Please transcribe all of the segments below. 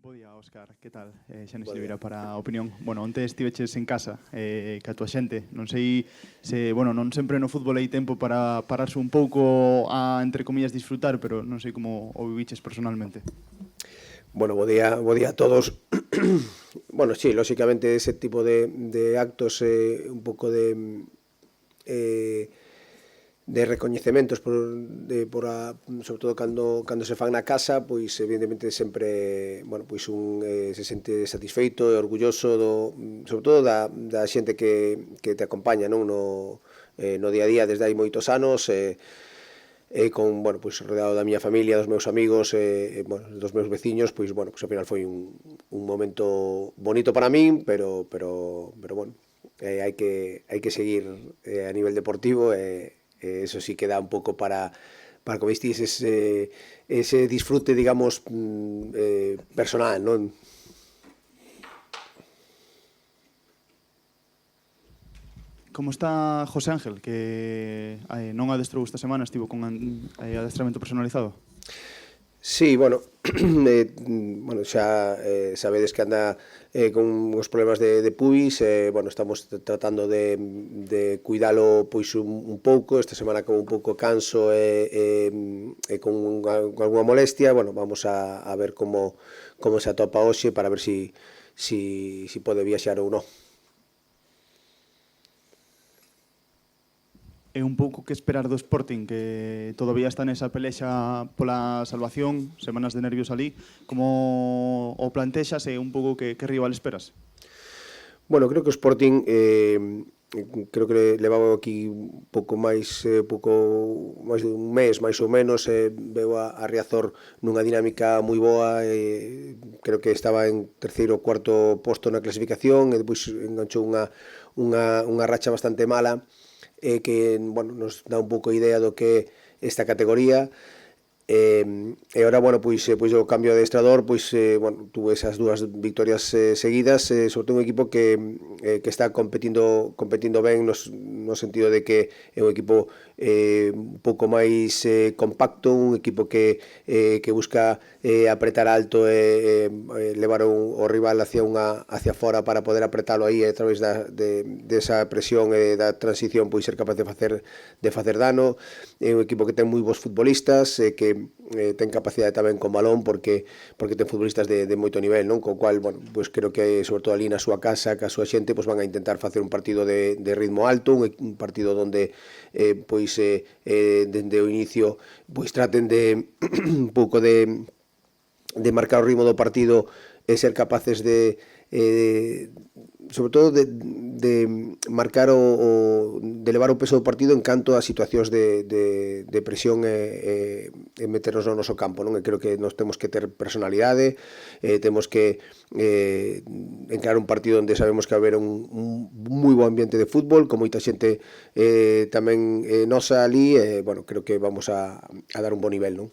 Bo día, Óscar, que tal? Xanes Silveira para a opinión. Bueno, onte estiveches en casa, ca tua xente. Non sei se, bueno, non sempre no fútbol hai tempo para pararse un pouco a, entre comillas, disfrutar, pero non sei como o viviches personalmente. Bueno, bo día a todos. Bueno, sí, lógicamente ese tipo de actos, un pouco de recoñecementos sobre todo cando se fan na casa, pois evidentemente sempre, bueno, pois se sente satisfeito e orgulloso sobre todo da xente que te acompaña, non, no día a día desde hai moitos anos, con, bueno, pois rodeado da miña familia, dos meus amigos, bueno, dos meus veciños, pois bueno, pois ao final foi un momento bonito para min, pero bueno, hai que seguir a nivel deportivo, eso sí que dá un pouco para como diste, ese disfrute, digamos, personal, non? Como está José Ángel, que non adestrou esta semana, estivo con adestramento personalizado? Sí, bueno, bueno, xa sabedes que anda con os problemas de pubis, bueno, estamos tratando de cuidalo pois un pouco. Esta semana como un pouco canso e con algunha molestia. Bueno, vamos a ver como se atopa hoxe para ver si pode viaxar ou non. É un pouco que esperar do Sporting, que todavía está nesa pelexa pola salvación, semanas de nervios ali. Como o plantexas e un pouco que rival esperas? Bueno, creo que o Sporting creo que levaba aquí un pouco máis de un mes, máis ou menos, veo a Riazor nunha dinámica moi boa, creo que estaba en terceiro ou cuarto posto na clasificación e depois enganchou unha racha bastante mala, que, bueno, nos dá un pouco a idea do que esta categoría. E ahora, bueno, pois o cambio de adestrador, pois, bueno, tuve esas dúas victorias seguidas, sobre todo un equipo que está competindo ben no sentido de que é un equipo un pouco máis compacto, un equipo que busca apretar alto e levar o rival hacia fora para poder apretalo aí a través desa presión e da transición, pois ser capaz de facer dano. É un equipo que ten moi bons futbolistas, que ten capacidade tamén con balón porque ten futbolistas de moito nivel, non? Co cual, bueno, pois creo que sobre todo ali na súa casa, ca súa xente, pois van a intentar facer un partido de ritmo alto, un partido onde pois dende o inicio pois traten de un pouco de marcar o ritmo do partido e ser capaces de sobre todo de marcar de levar o peso do partido en canto a situacións de presión e meternos no noso campo, non? E creo que nos temos que ter personalidade, temos que encarar un partido onde sabemos que va a haber un moi bo ambiente de fútbol, con moita xente tamén nosa ali, bueno, creo que vamos a dar un bo nivel, non?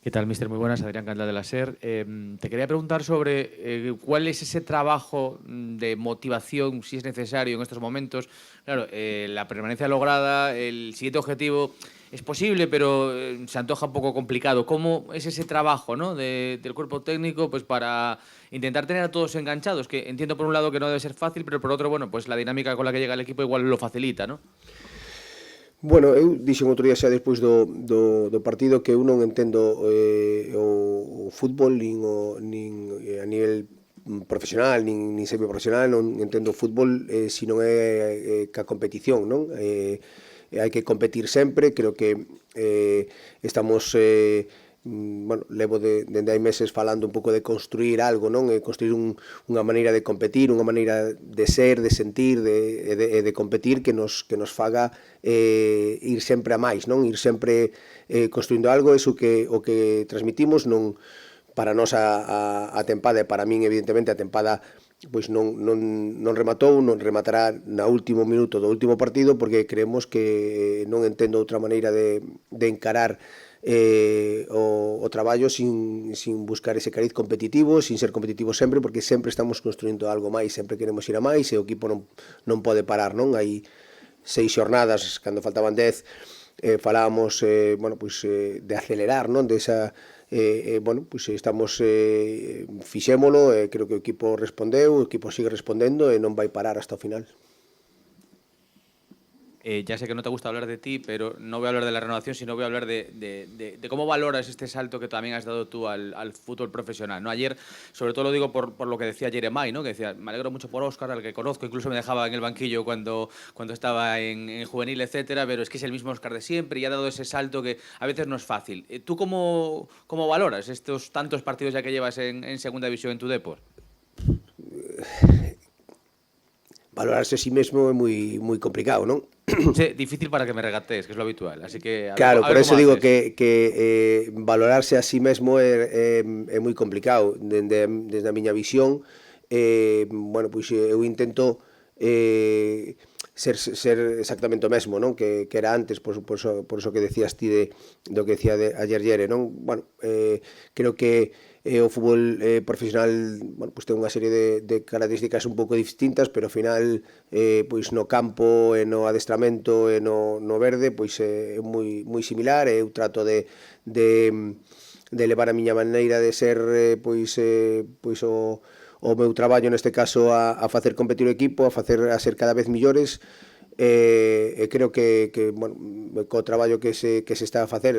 ¿Qué tal, mister? Muy buenas, Adrián Candela de la SER. Te quería preguntar sobre cuál es ese trabajo de motivación, si es necesario en estos momentos. Claro, la permanencia lograda, el siguiente objetivo es posible, pero se antoja un poco complicado. ¿Cómo es ese trabajo, ¿no?, del cuerpo técnico, pues para intentar tener a todos enganchados? Que entiendo por un lado que no debe ser fácil, pero por otro, bueno, pues la dinámica con la que llega el equipo igual lo facilita, ¿no? Bueno, eu dixen outro día xa despois do partido que eu non entendo o fútbol nin a nivel profesional nin semiprofesional, non entendo o fútbol se non é ca competición, non? Hai que competir sempre, creo que estamos bueno, levo dende hai meses falando un pouco de construir algo, non? Construir unha maneira de competir, unha maneira de ser, de sentir, de competir que nos faga ir sempre a máis, non? Ir sempre construindo algo, eso o que transmitimos non para nós a tempada, e para min evidentemente a tempada pois non rematou, non rematará na último minuto do último partido, porque creemos que non entendo outra maneira de encarar o traballo sin buscar ese cariz competitivo, sin ser competitivo sempre, porque sempre estamos construindo algo máis, sempre queremos ir a máis e o equipo non pode parar, non? Hai 6 xornadas, cando faltaban 10, falábamos bueno, pois, de acelerar, non? De esa bueno, pois estamos fixémolo, creo que o equipo respondeu, o equipo sigue respondendo e non vai parar hasta o final. Ya sé que no te gusta hablar de ti, pero no voy a hablar de la renovación, sino voy a hablar de cómo valoras este salto que también has dado tú al fútbol profesional, ¿no? Ayer, sobre todo lo digo por lo que decía Jeremai, ¿no? Que decía, me alegro mucho por Óscar, al que conozco, incluso me dejaba en el banquillo cuando estaba en juvenil, etcétera, pero es que es el mismo Óscar de siempre y ha dado ese salto que a veces no es fácil. ¿Tú cómo valoras estos tantos partidos ya que llevas en segunda división en tu Depor? Valorarse a sí mesmo é moi complicado, non? Sí, difícil para que me regatees, que es lo habitual. Así que Claro, por eso digo haces. que valorarse a sí mesmo é moi complicado. Desde a miña visión, bueno, pois eu intento ser exactamente o mesmo, non? Que era antes, por eso que decías ti do que decía ayer Yere, non? Bueno, creo que o fútbol profesional, bueno, pues ten unha serie de características un pouco distintas, pero ao final pois no campo e no adestramento e no verde pois é moi similar. Eu trato de levar a miña maneira de ser pois o meu traballo neste caso a facer competir o equipo, a ser cada vez millores. Creo que bueno, co traballo que se está a facer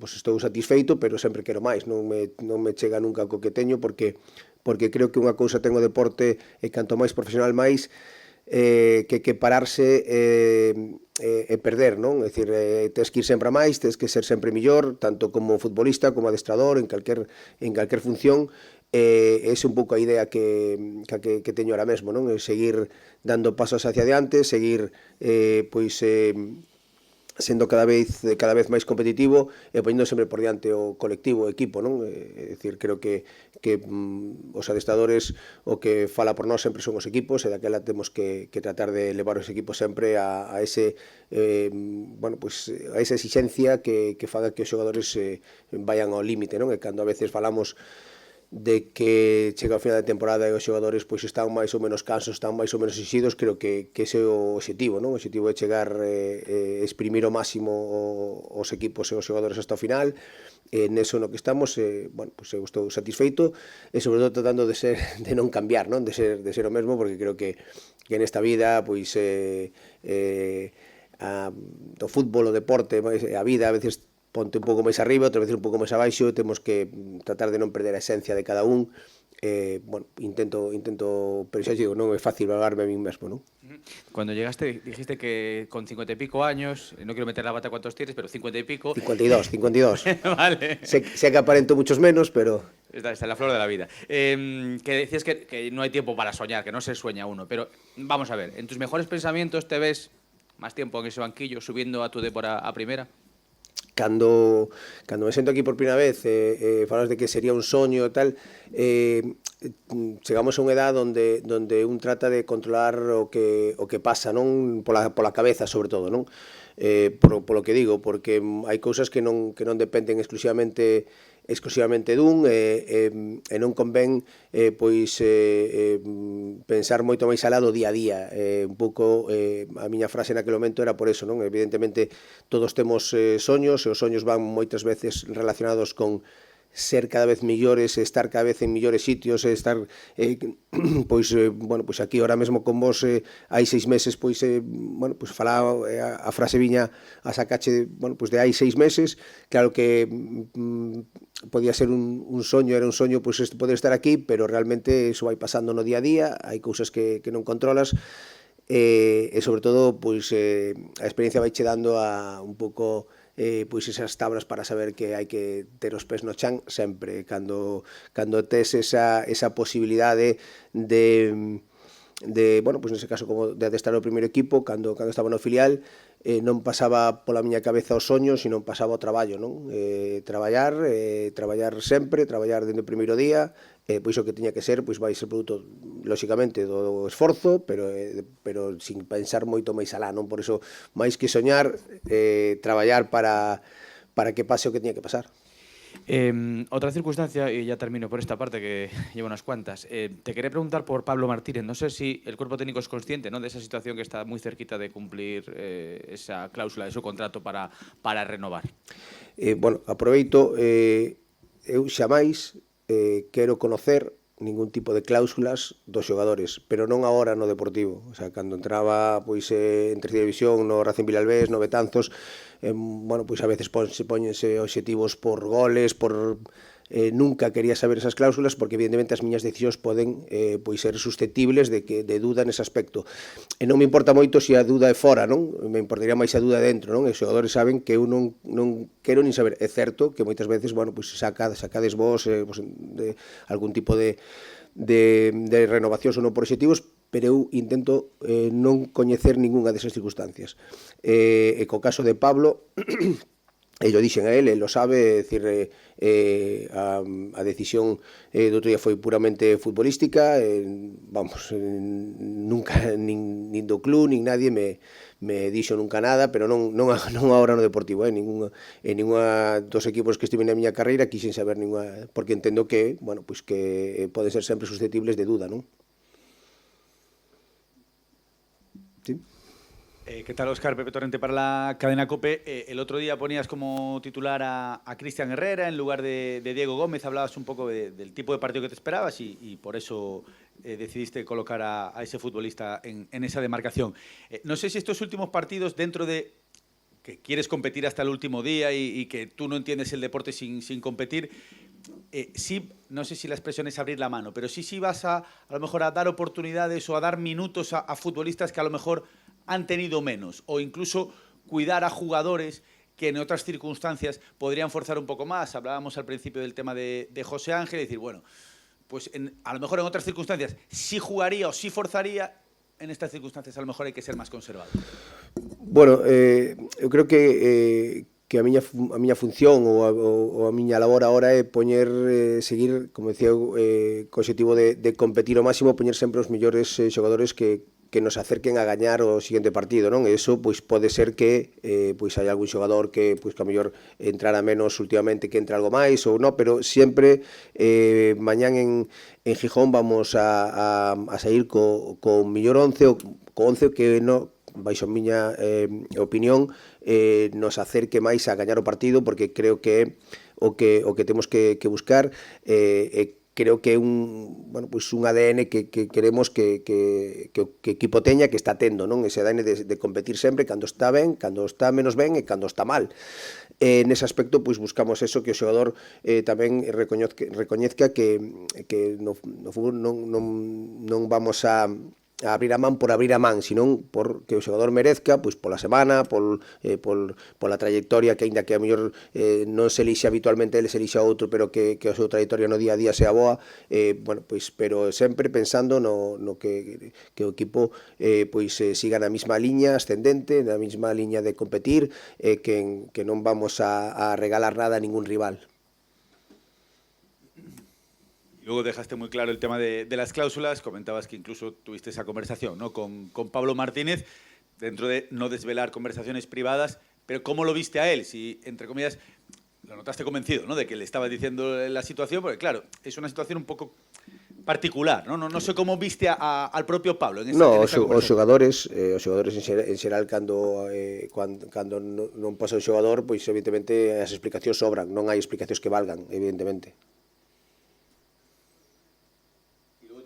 pues estou satisfeito, pero sempre quero máis, non me chega nunca co que teño, porque creo que unha cousa ten o deporte e canto máis profesional máis, que pararse e perder, non? É dicir, tens que ir sempre a máis, tens que ser sempre mellor, tanto como futbolista, como adestrador, en calquer función. Esa é un pouco a idea que teño ahora mesmo, non? Seguir dando pasos hacia adiante, seguir pois sendo cada vez máis competitivo e poñendo sempre por diante o colectivo, o equipo, non? É dicir, creo que os adestradores o que fala por nós sempre son os equipos, e daquela temos que tratar de levar os equipos sempre a ese bueno, pues, a esa exigencia que faga que os xogadores vayan ao límite, non? E cando a veces falamos de que chega ao final da temporada e os xogadores pois están máis ou menos cansos, están máis ou menos exigidos, creo que ese é o objetivo, non? O objetivo é chegar exprimir ao máximo os equipos e os xogadores hasta o final. Neso no que estamos, bueno, pues eu estou satisfeito e sobre todo tratando de non cambiar, non? De ser o mesmo, porque creo que nesta vida pois do fútbol, o deporte, a vida a veces ponte un pouco máis arriba, outra vez un pouco máis abaixo, temos que tratar de non perder a esencia de cada un. Bueno, intento, pero xa digo, non é fácil valorarme a mí mesmo, non? Cuando llegaste dijiste que con 50 y pico años, no quiero meter la bata cuántos tienes, pero 50 y pico... 52. Vale. Sé que aparento muchos menos, pero... Está en la flor de la vida. Que decías que no hay tiempo para soñar, que no se sueña uno, pero vamos a ver, ¿en tus mejores pensamientos te ves más tiempo en ese banquillo, subiendo a tu Depor a primera? Cando me sento aquí por primeira vez falas de que sería un soño e tal, chegamos a unha edad onde un trata de controlar o que pasa, non? Pola cabeza, sobre todo, non? Polo que digo, porque hai cousas que non dependen exclusivamente dun, e non convén pois pensar moito máis alá do día a día. Un pouco a miña frase naquele momento era por eso, non? Evidentemente todos temos soños, e os soños van moitas veces relacionados con ser cada vez mellores, estar cada vez en mellores sitios, estar pois bueno, pois aquí ahora mesmo con vos hai 6 meses, pois bueno, pois falaba a frase viña a sacache, bueno, pois de hai 6 meses, claro que podía ser un soño, era un soño pois poder estar aquí, pero realmente iso vai pasando no día a día, hai cousas que non controlas. E sobre todo pois a experiencia vai che dando a un pouco pois esas tablas para saber que hai que ter os pés no chan sempre, cando tes esa posibilidade de bueno, pois nese caso como de adestrar o primeiro equipo, cando estaba no filial, non pasaba pola miña cabeza os soños, sino pasaba o traballo, non? Traballar sempre, traballar dende o primeiro día, pois o que tiña que ser, pois vai ser produto lóxicamente do esforzo, pero sin pensar moito máis alá, non? Por iso, máis que soñar, traballar para que pase o que tiña que pasar. Otra circunstancia, y ya termino por esta parte que llevo unas cuantas, te quería preguntar por Pablo Martínez. No sé si el cuerpo técnico es consciente, ¿no?, de esa situación que está muy cerquita de cumplir esa cláusula de su contrato para renovar. Bueno, aproveito, eu xamais quero conocer ningún tipo de cláusulas dos xogadores, pero non agora no Deportivo. O sea, cando entraba pois en terceira división no Racing Vilalbés, no Betanzos, bueno, pois a veces póñense obxectivos por goles, por nunca quería saber esas cláusulas porque evidentemente as miñas decisións poden pois ser susceptibles de dúda nese aspecto. E non me importa moito se a dúda é fora, non? Me importaría máis a dúda dentro, non? E os xogadores saben que eu non quero nin saber. É certo que moitas veces, bueno, pois sacades vos de algún tipo de renovacións ou non por obxectivos, pero eu intento non coñecer ningunha desas circunstancias. E co caso de Pablo, e lo dixen a ele lo sabe, decir, a decisión do outro día foi puramente futbolística, vamos, nunca, nin do club, nin nadie me dixo nunca nada, pero non agora no Deportivo, en ninguna dos equipos que estive na miña carreira quixen saber ninguna, porque entendo que, bueno, pois que poden ser sempre susceptibles de duda, non? Sí. ¿Qué tal, Óscar? Pepe Torrente para la cadena COPE. El otro día ponías como titular a Cristian Herrera en lugar de Diego Gómez. Hablabas un poco del tipo de partido que te esperabas y por eso decidiste colocar a ese futbolista en esa demarcación. No sé si estos últimos partidos, dentro de que quieres competir hasta el último día y que tú no entiendes el deporte sin competir, sí, no sé si la expresión es abrir la mano, pero sí vas a lo mejor a dar oportunidades o a dar minutos a futbolistas que a lo mejor han tenido menos, o incluso cuidar a jugadores que en otras circunstancias podrían forzar un poco más. Hablábamos al principio del tema de José Ángel, y decir, bueno, pues a lo mejor en otras circunstancias sí jugaría o sí forzaría, en estas circunstancias a lo mejor hay que ser máis conservador. Bueno, eu creo que a miña función ou a miña labor agora é seguir, como decía eu, co objetivo de competir ao máximo, poñer sempre os mellores xogadores que nos acerquen a gañar o seguinte partido, non? E iso pois pode ser que pois hai algún xogador que a mellor entrara menos últimamente, que entre algo máis ou non, pero sempre mañán en Gijón vamos a sair co mellor 11 ou co 11 que no, baixo a miña opinión, nos acerque máis a gañar o partido, porque creo que o que temos que buscar creo que é un ADN que queremos que o equipo teña, que está tendo, non? Ese ADN de competir sempre, cando está ben, cando está menos ben e cando está mal. Nese aspecto, pois buscamos eso, que o xogador tamén recoñezca que no fútbol non vamos a abrir a man por abrir a man, senón porque o xogador merezca, pois pola semana, pola trayectoria, que aínda que a mellor non se elixe habitualmente, ele se elixe a outro, pero que a súa trayectoria no día a día sea boa, bueno, pois, pero sempre pensando no que o equipo pois siga na mesma liña ascendente, na mesma liña de competir, que non vamos a regalar nada a ningún rival. Luego dejaste muy claro el tema de las cláusulas, comentabas que incluso tuviste esa conversación, ¿no?, con Pablo Martínez, dentro de no desvelar conversaciones privadas, pero ¿cómo lo viste a él? Si, entre comillas, lo notaste convencido, ¿no?, de que le estabas diciendo la situación, porque claro, es una situación un poco particular, ¿no? No sé cómo viste al propio Pablo en esa conversación. Os xogadores en xeral cando non pasa o xogador, pois evidentemente as explicacións sobran, non hai explicacións que valgan, evidentemente.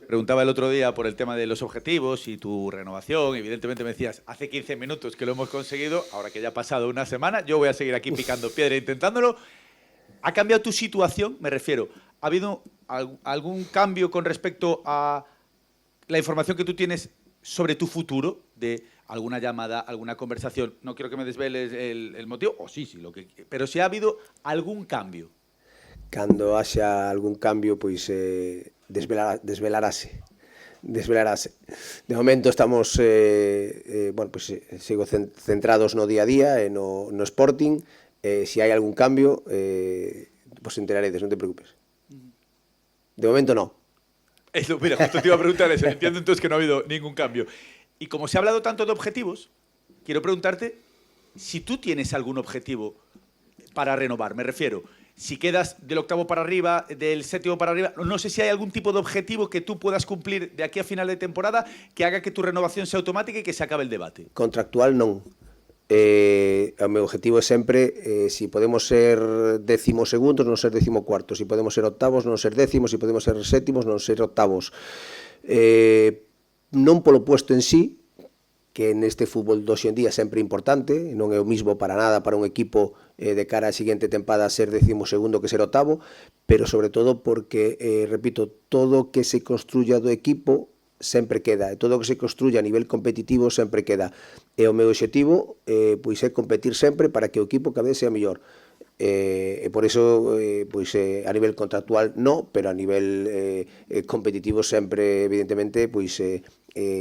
Preguntaba el otro día por el tema de los objetivos y tu renovación. Evidentemente me decías, hace 15 minutos que lo hemos conseguido, ahora que ya ha pasado una semana, yo voy a seguir aquí picando piedra intentándolo. ¿Ha cambiado tu situación? Me refiero, ¿ha habido algún cambio con respecto a la información que tú tienes sobre tu futuro? De alguna llamada, alguna conversación. No quiero que me desveles el motivo, o sí, pero si ha habido algún cambio. Cando haxa algún cambio, pois desvelarase. De momento estamos bueno, pois, sigo centrados no día a día e no Sporting. Se hai algún cambio, pois enteraredes, non te preocupes. De momento no. Mira, justo te iba a preguntar eso. Entiendo entonces que no ha habido ningún cambio. Y como se ha hablado tanto de objetivos, quiero preguntarte si tú tienes algún objetivo para renovar. Me refiero, si quedas del octavo para arriba, del séptimo para arriba, no sé si hay algún tipo de objetivo que tú puedas cumplir de aquí a final de temporada que haga que tu renovación sea automática y que se acabe el debate. Contractual non. O meu objetivo é sempre si podemos ser 12º non ser 14º, si podemos ser octavos non ser décimos, si podemos ser sétimos non ser octavos, non polo puesto en sí, que neste fútbol de hoxe en día é sempre importante, non é o mismo para nada para un equipo de cara á seguinte tempada ser 12º que ser octavo, pero sobre todo porque, repito, todo o que se construya do equipo sempre queda, e todo o que se construya a nivel competitivo sempre queda. E o meu objetivo pois é competir sempre para que o equipo cada vez sea mellor. E por iso pois a nivel contractual no, pero a nivel competitivo sempre evidentemente pois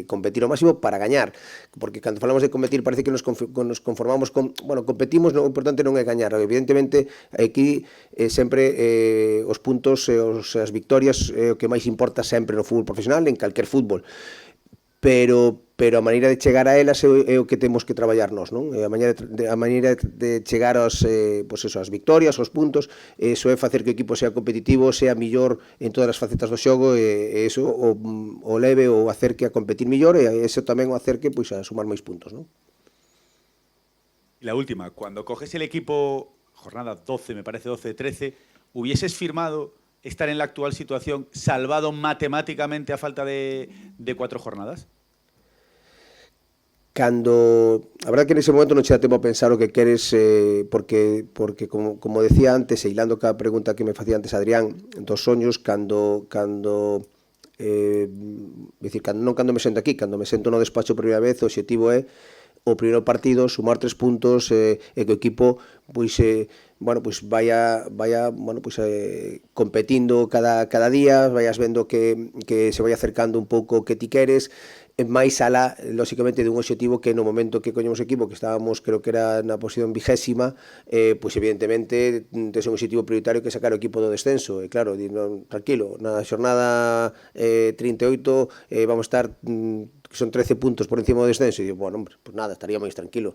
competir ao máximo para gañar, porque cando falamos de competir parece que nos conformamos con, bueno, competimos, o importante non é gañar, evidentemente aquí sempre os puntos e as victorias é o que máis importa sempre no fútbol profesional, en calquer fútbol, pero a maneira de chegar a elas é o que temos que traballar nós, non? A maneira de chegar aos, pois eso, as victorias, aos puntos, eso é facer que o equipo sea competitivo, sea millor en todas as facetas do xogo, e eso o leve ou acerque a competir millor, e eso tamén o acerque pois a sumar máis puntos, non? Y la última, cuando coges el equipo, jornada 12, me parece 12-13, hubieses firmado estar en la actual situación salvado matemáticamente a falta de 4 jornadas? Cando, a verdade que nese momento non che dá tempo a pensar o que queres, porque como decía antes, e hilando cada pregunta que me facía antes Adrián, dos soños, cando me sento aquí, cando me sento no despacho a primeira vez, o objetivo é o primeiro partido, sumar 3 puntos, e que o equipo pois vaya competindo cada día, vayas vendo que se vai acercando un pouco o que ti queres, máis alá, lóxicamente, dun objetivo que no momento que coñemos o equipo, que estábamos, creo que era na posición 20ª, pois evidentemente tes un objetivo prioritario que sacar o equipo do descenso, e claro, tranquilo, na xornada 38 vamos a estar que son 13 puntos por encima do descenso, e digo, bueno, pues nada, estaría máis tranquilo,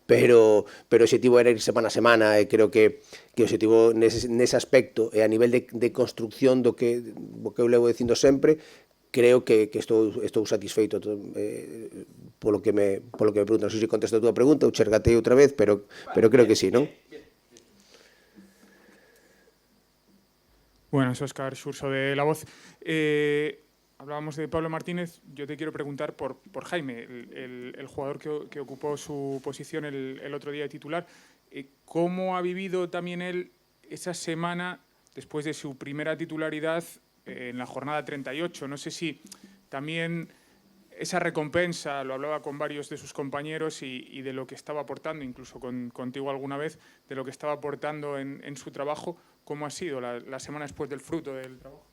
pero o objetivo era ir semana a semana, e creo que o objetivo nese aspecto e a nivel de construcción do que eu levo dicindo sempre, creo que estou satisfeito polo que me preguntan. Non sei se contesto a túa pregunta ou chergatei outra vez, pero creo que sí, non? Buenas, Óscar Xurso de La Voz. Hablábamos de Pablo Martínez. Yo te quiero preguntar por Jaime, el jugador que ocupó su posición el otro día de titular. ¿Cómo ha vivido también él esa semana después de su primera titularidad en la jornada 38? No sé si también esa recompensa, lo hablaba con varios de sus compañeros y de lo que estaba aportando, incluso contigo alguna vez, de lo que estaba aportando en su trabajo, ¿cómo ha sido la semana después del fruto del trabajo?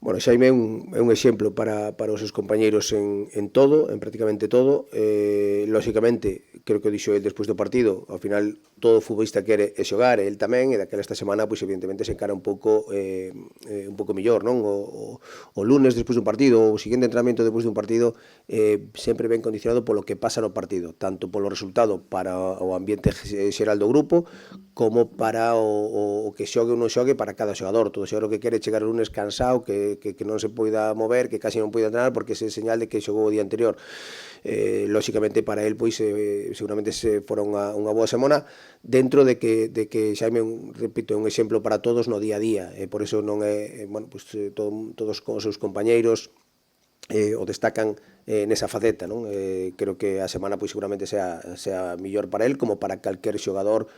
Bueno, Xaime é un exemplo para os seus compañeiros en todo, en prácticamente todo. Lóxicamente, creo que o dixo el despois do partido, ao final todo futbolista quere xogar, el tamén, e daquela esta semana, pois evidentemente se encara un pouco mellor, non? O lunes despois dun partido, o seguinte entrenamento despois dun partido, sempre ben condicionado polo que pasa no partido, tanto polo resultado para o ambiente xeral do grupo, como para o que xogue ou non xogue para cada xogador. Todo xogador que quere chegar o lunes cansado, que non se poida mover, que casi non poida entrenar, porque ese é señal de que xogou o día anterior. Lóxicamente para el pois seguramente se fora unha boa semana, dentro de que Xaime, repito, é un exemplo para todos no día a día, e por iso non é, bueno, pois todos os seus compañeiros o destacan nesa faceta, non? Creo que a semana pois seguramente sea mellor para el como para calquer xogador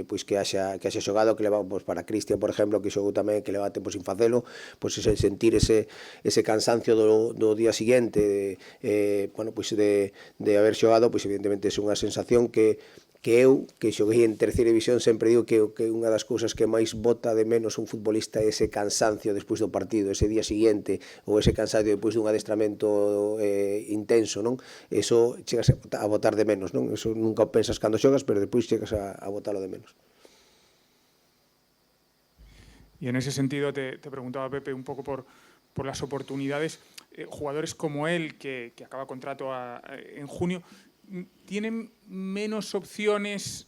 pois que haxa xogado, que leva pois para Cristian, por exemplo, que xogou tamén, que leva tempo sin facelo, pois sentir ese cansancio do día seguinte, bueno, pois de haber xogado, pois evidentemente é unha sensación que eu, que xoguei en terceira división, sempre digo que unha das cousas que máis bota de menos un futbolista é ese cansancio despois do partido, ese día seguinte, ou ese cansancio despois dun adestramento intenso, non? Eso chegas a botar de menos, non? Eso nunca o pensas cando xogas, pero despois chegas a botalo de menos. Y en ese sentido te preguntaba, Pepe, un poco por las oportunidades. Jugadores como él, que acaba contrato en junio, tienen menos opciones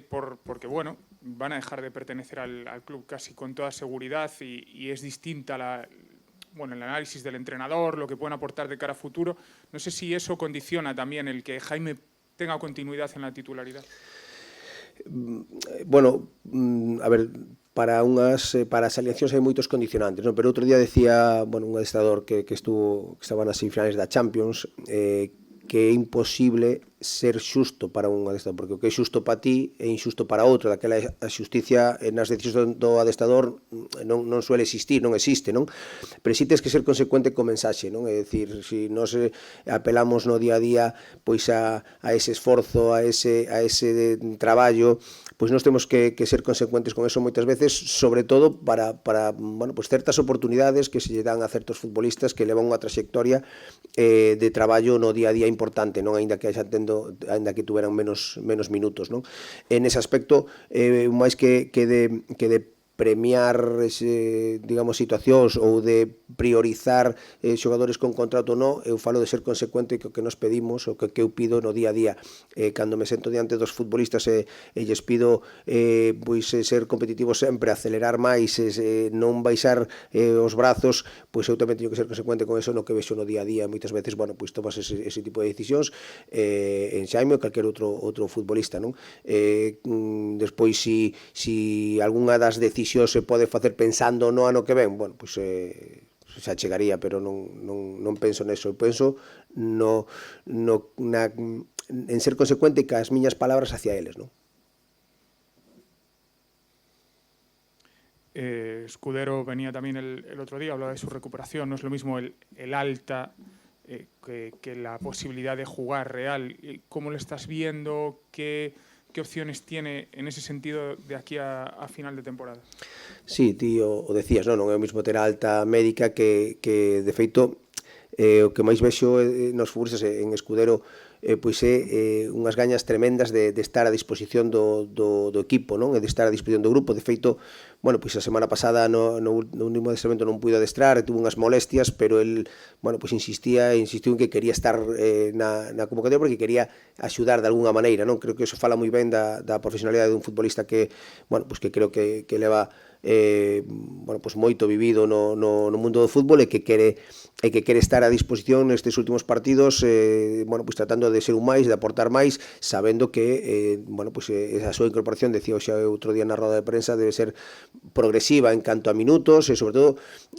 porque, bueno, van a dejar de pertenecer al club casi con toda seguridad y es distinta el análisis del entrenador, lo que pueden aportar de cara a futuro. No sé si eso condiciona también el que Jaime tenga continuidad en la titularidad. Bueno, a ver, para as alineacións hai moitos condicionantes, non? Pero outro día decía, un adestrador que estaba nas semifinales da Champions, que é imposible ser xusto para un adestrador, porque o que é xusto para ti é injusto para outro, daquela a xusticia nas decisións do adestrador non suele existir, non existe, non? Pero si tens que ser consecuente co mensaxe, non? É dicir, si nos apelamos no día a día pois a ese esforzo, a ese traballo, pois nós temos que ser consecuentes con eso moitas veces, sobre todo para pois certas oportunidades que se lle dan a certos futbolistas que levan unha trayectoria de traballo no día a día importante, non? Aínda que tuveran menos minutos, non? En ese aspecto, máis que de premiar situacións ou de priorizar xogadores con contrato ou non, eu falo de ser consecuente co que nos pedimos, o que eu pido no día a día. Cando me sento diante dos futbolistas e lles pido ser competitivos sempre, acelerar máis, non baixar os brazos, pois eu tamén teño que ser consecuente con eso no que vexo no día a día. Moitas veces, tomas ese tipo de decisións en Xaime ou calquer outro futbolista, non? Despois, si algunha das decisións se pode facer pensando no ano que ven, xa chegaría, pero non penso neso. Eu penso en ser consecuente cas miñas palabras hacia eles, non? Escudero venía también el otro día, hablaba de su recuperación. No es lo mismo el alta que la posibilidad de jugar real. ¿Cómo lo estás viendo? ¿Qué opciones tiene en ese sentido de aquí a final de temporada? Sí, ti o decías, non é o mesmo ter a alta médica que de feito o que máis vexo nos futbolistas en Escudero pois é unhas gañas tremendas de estar a disposición do equipo, non? E de estar a disposición do grupo. De feito, pois a semana pasada no último adestramento non puido adestrar, tuvo unhas molestias, pero el, insistiu en que quería estar na convocatoria porque quería axudar de algunha maneira, non? Creo que eso fala moi ben da profesionalidade dun futbolista que creo que leva moito vivido no mundo do fútbol e que quere estar a disposición nestes últimos partidos, tratando de ser un máis, de aportar máis, sabendo que esa súa incorporación, decía xa outro día na roda de prensa, debe ser progresiva en canto a minutos e, sobre todo,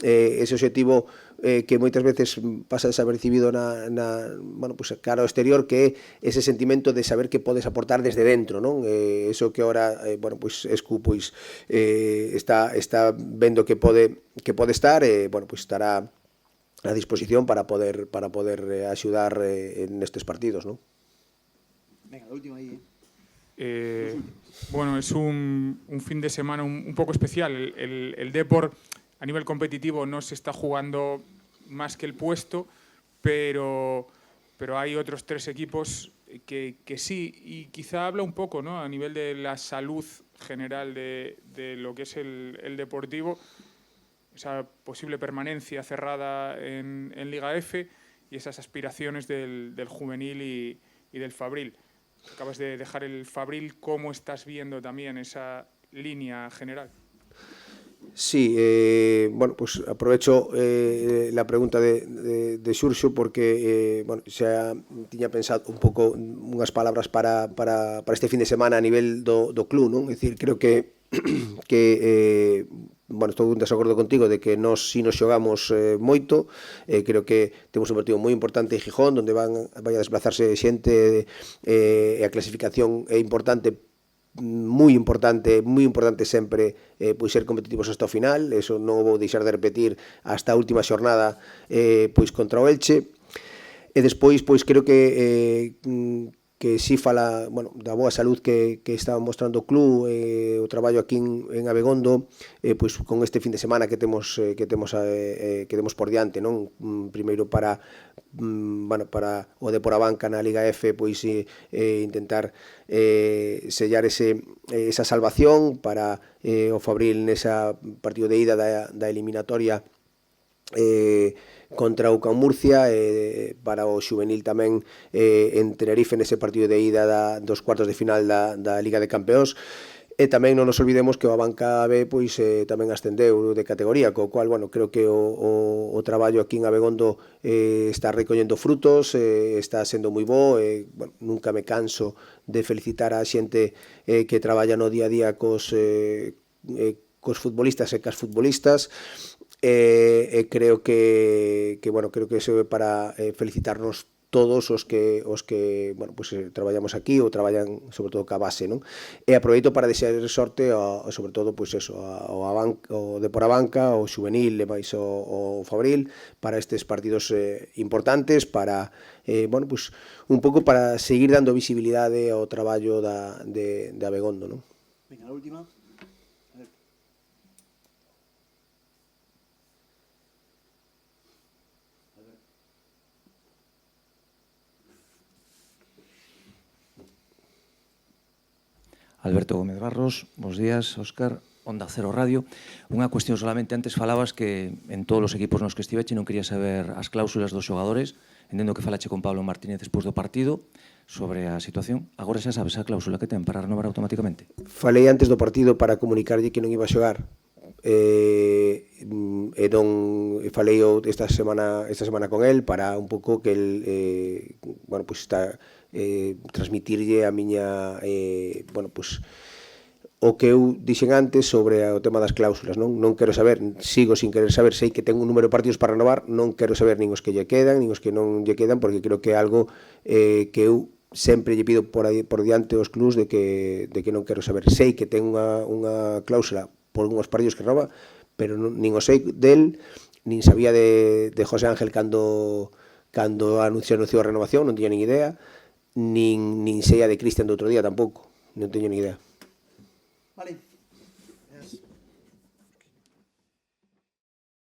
ese objetivo que moitas veces pasa desapercibido cara ao exterior, que é ese sentimento de saber que podes aportar desde dentro, non? Eso que ahora, Escu está vendo que pode estar, estará a disposición para poder axudar nestes partidos, non? Venga, la última aí. Es un fin de semana un poco especial. El Depor a nivel competitivo no se está jugando más que el puesto, pero hay otros tres equipos que sí, y quizá habla un poco, ¿no?, a nivel de la salud general de lo que es el Deportivo, esa posible permanencia cerrada en Liga F y esas aspiraciones del Juvenil y del Fabril. Acabas de dejar el Fabril, ¿cómo estás viendo también esa línea general? Sí, aprovecho la pregunta de Xurxo porque xa tiña pensado un pouco unhas palabras para este fin de semana a nivel do club, non? É dicir, creo que estou en desacordo contigo de que nós si nos xogamos moito. Creo que temos un partido moi importante en Gijón, onde vai a desplazarse xente, e a clasificación é importante, moi importante sempre ser competitivos hasta o final. Eso non vou deixar de repetir hasta a última xornada contra o Elche. E despois creo que si fala da boa salud que está mostrando o club, o traballo aquí en Abegondo, con este fin de semana que temos por diante, non? Primeiro para o Depor a banca na Liga F, intentar sellar esa salvación, para o Fabril nesa partido de ida da eliminatoria contra o Can Murcia, para o xuvenil tamén en Tenerife nese partido de ida dos cuartos de final da Liga de Campeóns. E tamén non nos olvidemos que o Abanca B pois tamén ascendeu de categoría, co cual, bueno, creo que o traballo aquí en Abegondo está recollendo frutos, está sendo moi bo, bueno, nunca me canso de felicitar a xente que traballa no día a día cos futbolistas e cas futbolistas, creo que bueno, creo que serve para felicitarnos todos os que bueno, pues, traballamos aquí ou traballan sobre todo ca base, non? E aproveito para desear sorte sobre todo pues eso, o Depor Abanca, o xuvenil e máis o Fabril para estes partidos importantes, para bueno, pues, un pouco para seguir dando visibilidade ao traballo de Abegondo, non? Venga, la última. Alberto Gómez Barros, bos días, Óscar, Onda Cero Radio. Unha cuestión solamente, antes falabas que en todos os equipos nos que estiveche non quería saber as cláusulas dos xogadores, entendo que falache con Pablo Martínez despois do partido sobre a situación. Agora xa sabes a cláusula que ten para renovar automáticamente. Falei antes do partido para comunicarlle que non iba a xogar, e non falei esta semana con el para un pouco que el bueno, pues está transmitirlle a miña bueno, pues o que eu dixen antes sobre o tema das cláusulas, non quero saber, sigo sin querer saber, sei que ten un número de partidos para renovar, non quero saber nin os que lle quedan, nin os que non lle quedan, porque creo que é algo que eu sempre lle pido por diante aos clubs de que non quero saber. Sei que ten unha cláusula por unhos partidos que roba, pero nin o sei del, nin sabía de José Ángel cando anunciou a renovación, non tiña nin idea, nin sei a de Cristian do outro día tampouco, non teño nin idea. Vale.